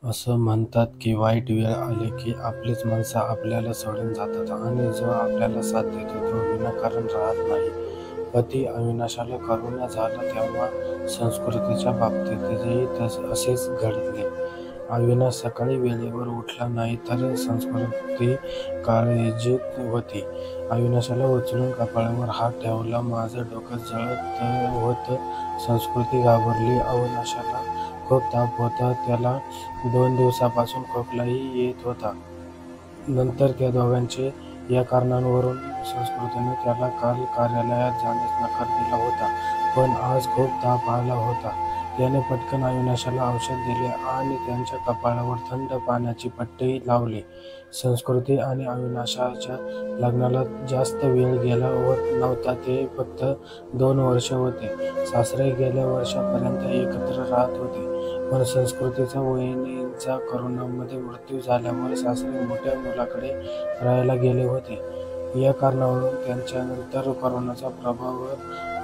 असं म्हणतात की वाईट वेळ आली की आपलीच माणसं आपल्याला सोडून जातात आणि जो आपल्याला साथ देतो तो विनाकारण राहत नाही. पती अविनाशाला करोना झाला तेव्हा संस्कृतीच्या बाबतीतही असेच घडले. अविनाश सकाळी वेळेवर उठला नाही तर संस्कृती काळजीत होती. अविनाशाला उचलून कपाळावर हात ठेवला. माझं डोकं जळत होतं. संस्कृती घाबरली. अविनाशाला खूप ताप होता. त्याला 2 दिवसापासून खोकलाही येत होता. नंतर त्या दोघांचे या कारणांवरून संस्कृतीने त्याला काल कार्यालयात जाण्यास नकार दिला होता. पण आज खूप ताप आला होता. त्याने पटकन अविनाशाला औषध दिले आणि त्यांच्या कपाळावर थंड पाण्याची पट्टी लावली. संस्कृती आणि अविनाशाच्या लग्नाला जास्त वेळ गेला नव्हता. ते फक्त 2 वर्ष होते. सासरे गेल्या वर्षापर्यंत एकत्र राहत होते. पण संस्कृतीचा वहिनींचा करोनामध्ये मृत्यू झाल्यामुळे सासरे मोठ्या मुलाकडे राहायला गेले होते. या कारणावरून त्यांच्यानंतर करोनाचा प्रभाव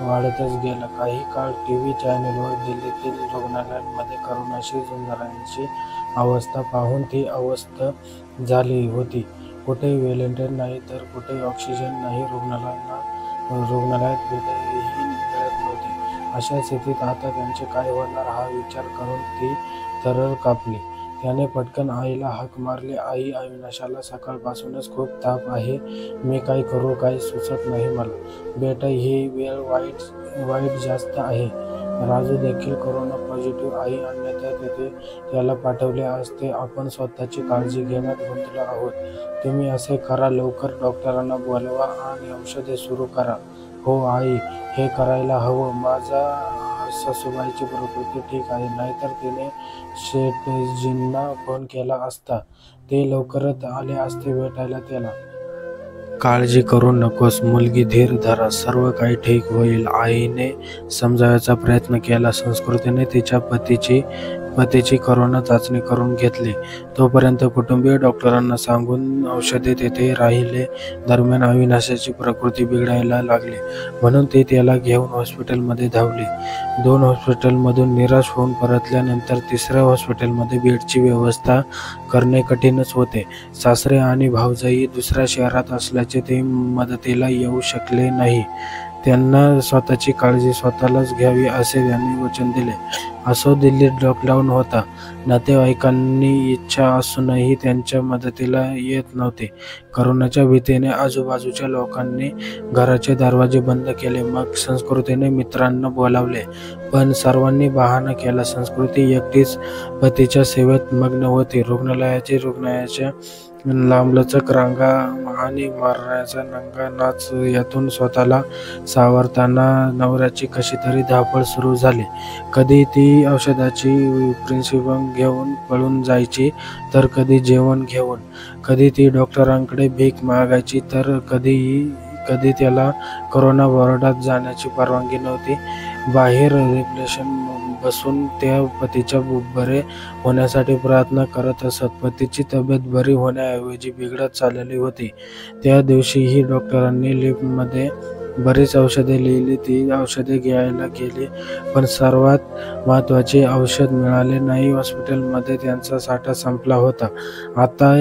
वाढतच गेला. काही काळ टीव्ही चॅनेलवर दिल्लीतील रुग्णालयांमध्ये करोनाशी झुंजणाऱ्यांची अवस्था पाहून ती अवस्था झाली होती. कुठे व्हेंटिलेटर नाही तर कुठे ऑक्सिजन नाही. रुग्णालयात बेडही मिळत नव्हते. अशा स्थितीत आता त्यांचे काय होणार हा विचार करून ती थरथर कापली. त्याने पटकन आईला हाक मारली. आई, अविनाशाला सकाळपासूनच खूप ताप आहे. मी काय करू? काही सुचत नाही मला. बेटा, ही वेळ वाईट जास्त आहे. राजू देखील कोरोना पॉझिटिव्ह आहे. अन्यथा तिथे त्याला पाठवले असते. आपण स्वतःची काळजी घेण्यात गुंतलो आहोत. तुम्ही असे करा, लवकर डॉक्टरांना बोलवा आणि औषधे सुरू करा. हो आई, हे करायला हवं. माझ्या सासूबाईची प्रकृती ठीक आहे. नाहीतर तिने शेटजींना फोन केला असता. ते लवकरच आले असते भेटायला त्याला. काळजी करू नकोस मुलगी, धीर धरा. सर्व काही ठीक होईल. आईने समजावण्याचा प्रयत्न केला. संस्कृतीने तिच्या पतीची करोना चाचणी करून घेतली. तोपर्यंत कुटुंबीय डॉक्टरांना सांगून औषधे तेथे राहिले. दरम्यान अविनाशाची प्रकृती बिघडायला लागली. म्हणून ती त्याला घेऊन हॉस्पिटलमध्ये धावली. 2 हॉस्पिटलमधून निराश होऊन परतल्यानंतर 3ऱ्या हॉस्पिटलमध्ये बेडची व्यवस्था करणे कठीणच होते. सासरे आणि भावजाई दुसऱ्या शहरात असल्याचे ते मदतीला येऊ शकले नाही. त्यांना स्वतःची काळजी स्वतःलाच घ्यावी असे त्यांनी वचन दिले. असो, दिल्लीत लॉकडाऊन होता. नातेवाईकांनी इच्छा असूनही त्यांच्या मदतीला येत नव्हते. करोनाच्या भीतीने आजूबाजूच्या लोकांनी घराचे दरवाजे बंद केले. मग संस्कृतीने मित्रांना बोलावले, पण सर्वांनी बहाणा केला. संस्कृती एकटीच पतीच्या सेवेत मग्न होती. रुग्णालयाच्या लांबलचक रांगा आणि मरणाचा नंगा नाच यातून स्वतःला सावरताना नवऱ्याची कशीतरी धावपळ सुरू झाली. कधी ती औषधाची प्रिस्क्रिप्शन घेऊन पळून जायची तर कधी जेवण घेऊन. कधी ती डॉक्टरांकडे भीक मागायची तर कधी त्याला करोना वॉर्डात जाण्याची परवानगी नव्हती. बाहेर रिसेप्शन बसून त्या पतीच्या बरे होण्यासाठी प्रयत्न करत असत. पतीची तब्येत बरी होण्याऐवजी बिघडत चालली होती. त्या दिवशीही डॉक्टरांनी लिफ्टमध्ये बरीच औषधे लिहिली. ती औषधे घ्यायला गेली, पण सर्वात महत्त्वाचे औषध मिळाले नाही. हॉस्पिटलमध्ये त्यांचा साठा संपला होता. आता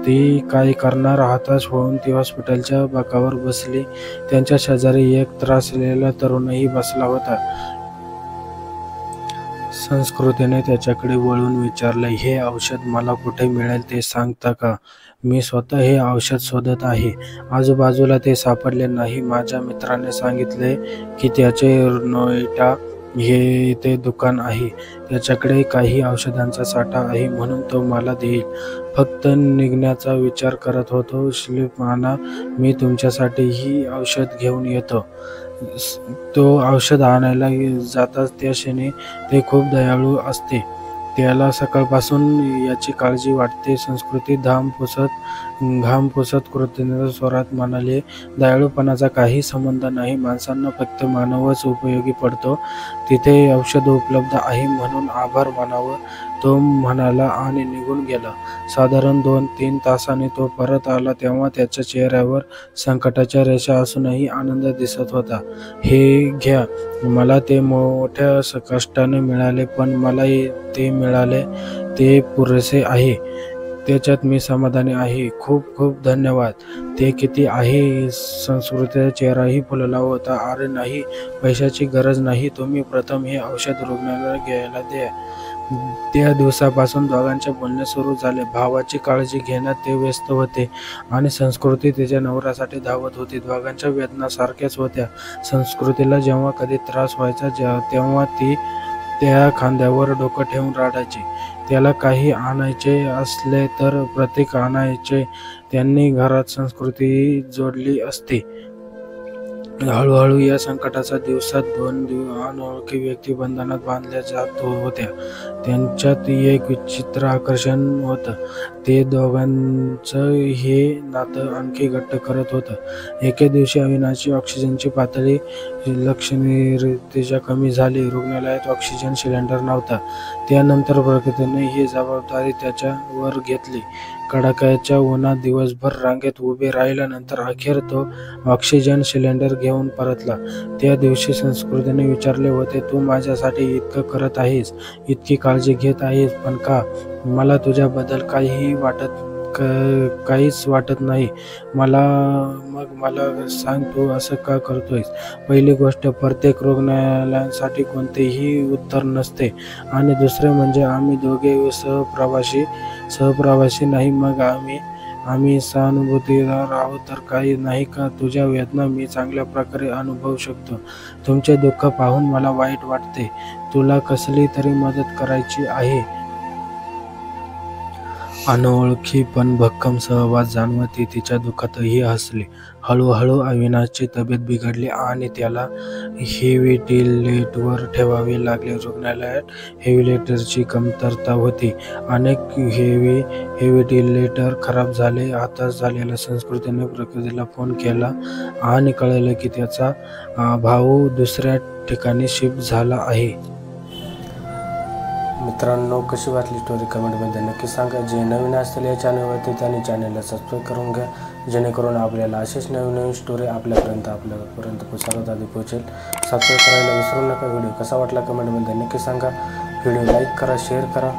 ती काय करणार? हताश होऊन ती हॉस्पिटलच्या बाकावर बसली. त्यांच्या शेजारी एक त्रासलेला तरुणही बसला होता. संस्कृतीने त्याच्याकडे वळून विचारले, हे औषध मला कुठे मिळेल ते सांगता का? मी स्वतः हे औषध शोधत आहे. आजूबाजूला ते सापडले नाही. माझ्या मित्राने सांगितले की त्याचे नोएडा येथे दुकान आहे. त्याच्याकडे काही औषधांचा साठा आहे, म्हणून तो मला देईल. फक्त निघण्याचा विचार करत होतो. स्लिप आणा, मी तुमच्यासाठी ही औषध घेऊन येतो. तो औषध आणायला जाताच त्या क्षणी ते खूप दयाळू असते. त्याला सकाळपासून याची काळजी वाटते. संस्कृती घाम पुसत कृतज्ञतेच्या स्वरात म्हणाली, दयाळूपणाचा काही संबंध नाही. माणसांना फक्त मानवच उपयोगी पडतो. तिथे औषध उपलब्ध आहे म्हणून आभार मानावं. तो म्हणाला आणि निघून गेला. साधारण 2-3 तासांनी तो परत आला तेव्हा त्याच्या चेहऱ्यावर संकटाच्या रेषा असूनही आनंद दिसत होता. "हे घ्या, मला ते मोठ्या कष्टाने मिळाले, पण मला ते मिळाले ते पुरेसे आहे. त्याच्यात मी समाधानी आहे. खूप खूप धन्यवाद." "ते किती आहे?" संस्कृतीचा चेहराही फुलला होता. "अरे नाही, पैशाची गरज नाही. तुम्ही प्रथम हे औषध रुग्णाला घ्यायला द्या." त्या दिवसापासून दोघांचे बोलणे सुरू झाले. भावाची काळजी घेण्यात ते व्यस्त होते आणि संस्कृती तिच्या नवऱ्यासाठी धावत होती. दोघांच्या वेदना सारख्याच होत्या. संस्कृतीला जेव्हा कधी त्रास व्हायचा तेव्हा ती त्या खांद्यावर डोकं ठेवून रडायची. त्याला काही आणायचे असले तर प्रतीक आणायचे. त्यांनी घरात संस्कृती जोडली असती. हळूहळू या संकटाच्या दिवसात 2 अनोळखी व्यक्ती बंधनात बांधल्या जात होत्या. त्यांच्यात एक विचित्र आकर्षण होतं. ते दोघांचं हे नातं आणखी घट्ट करत होतं. एके दिवशी अविनाशची ऑक्सिजनची पातळी लक्षणीयरीत्या कमी झाली. रुग्णालयात ऑक्सिजन सिलेंडर नव्हता. त्यानंतर प्रकृतीने ही जबाबदारी त्याच्यावर घेतली. कडाक्याच्या उन्हात दिवसभर रांगेत उभे राहिल्यानंतर अखेर तो ऑक्सिजन सिलेंडर घेऊन परतला. त्या दिवशी संस्कृतीने विचारले होते, "तू माझ्यासाठी इतकं करत आहेस, इतकी काळजी घेत आहेस, पण का? मला तुझ्याबद्दल काहीच वाटत नाही. मग मला सांग, तू असं का करतोयस?" पहिली गोष्ट, प्रत्येक रुग्णासाठी कोणतेही उत्तर नसते. आणि दुसरे म्हणजे आम्ही दोघे सहप्रवासी नाही. मग आम्ही सहानुभूतीदार आहोत तर काही नाही का? तुझ्या वेदना मी चांगल्या प्रकारे अनुभवू शकतो. तुमचे दुःख पाहून मला वाईट वाटते. तुला कसली तरी मदत करायची आहे. अनोळखी पण भक्कम सहवास जाणवत ती तिच्या दुःखातही हसली. हळूहळू अविनाशची तब्येत बिघडली आणि त्याला व्हेंटिलेटरवर ठेवावे लागले. रुग्णालयात व्हेंटिलेटरची कमतरता होती. अनेक व्हेंटिलेटर खराब झाले. हताश झालेल्या संस्कृतीने प्रकृतीला फोन केला आणि कळवलं की त्याचा भाऊ दुसऱ्या ठिकाणी शिफ्ट झाला आहे. मित्रांनो, कशी वाटली स्टोरी कमेंटमध्ये नक्की सांगा. जे नवीन असतील या चॅनलवरती त्यांनी चॅनलला सबस्क्राईब करून घ्या, जेणेकरून आपल्याला असेच नवीन स्टोरी आपल्यापर्यंत सर्वात आधी पोहोचेल. सबस्क्राईब करायला विसरू नका. व्हिडिओ कसा वाटला कमेंटमध्ये नक्की सांगा. व्हिडिओ लाईक करा, शेअर करा.